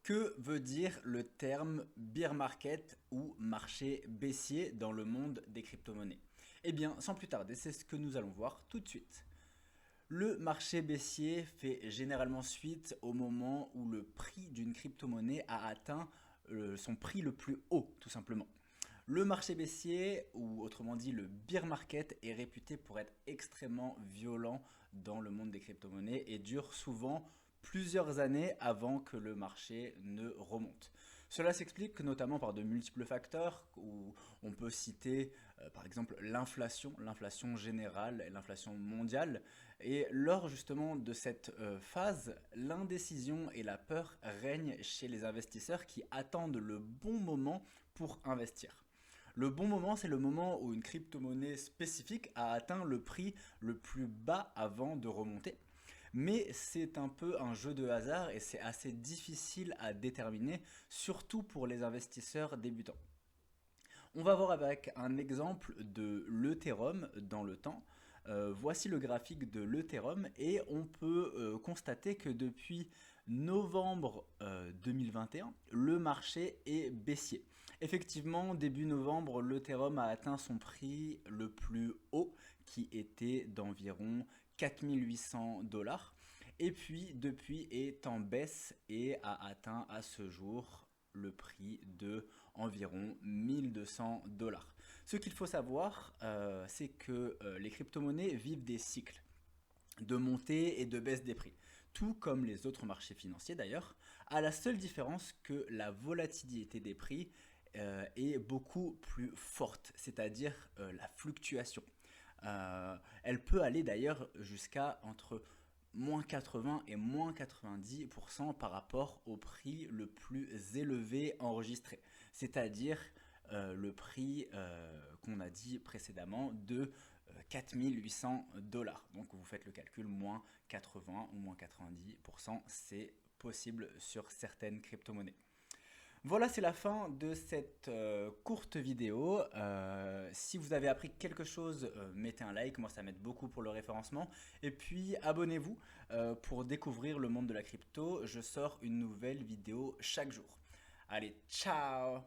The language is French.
Que veut dire le terme bear market ou marché baissier dans le monde des crypto-monnaies? Eh bien, sans plus tarder, c'est ce que nous allons voir tout de suite. Le marché baissier fait généralement suite au moment où le prix d'une crypto-monnaie a atteint son prix le plus haut, tout simplement. Le marché baissier, ou autrement dit le bear market, est réputé pour être extrêmement violent dans le monde des crypto-monnaies et dure souvent plusieurs années avant que le marché ne remonte. Cela s'explique notamment par de multiples facteurs où on peut citer par exemple l'inflation générale et l'inflation mondiale. Et lors justement de cette phase, l'indécision et la peur règnent chez les investisseurs qui attendent le bon moment pour investir. Le bon moment, c'est le moment où une crypto-monnaie spécifique a atteint le prix le plus bas avant de remonter. Mais c'est un peu un jeu de hasard et c'est assez difficile à déterminer, surtout pour les investisseurs débutants. On va voir avec un exemple de l'Ethereum dans le temps. Voici le graphique de l'Ethereum et on peut constater que depuis novembre 2021, le marché est baissier. Effectivement, début novembre, l'Ethereum a atteint son prix le plus haut qui était d'environ 4 800 $. Et puis depuis est en baisse et a atteint à ce jour le prix de environ 1 200 $. Ce qu'il faut savoir, c'est que les crypto-monnaies vivent des cycles de montée et de baisse des prix, tout comme les autres marchés financiers d'ailleurs, à la seule différence que la volatilité des prix est beaucoup plus forte, c'est-à-dire la fluctuation. Elle peut aller d'ailleurs jusqu'à entre moins 80 et moins 90% par rapport au prix le plus élevé enregistré, c'est-à-dire le prix qu'on a dit précédemment de 4 800 $. Donc vous faites le calcul, moins 80 ou moins 90%, c'est possible sur certaines crypto-monnaies. Voilà, c'est la fin de cette courte vidéo. Si vous avez appris quelque chose, mettez un like, moi ça m'aide beaucoup pour le référencement. Et puis abonnez-vous pour découvrir le monde de la crypto. Je sors une nouvelle vidéo chaque jour. Allez, ciao!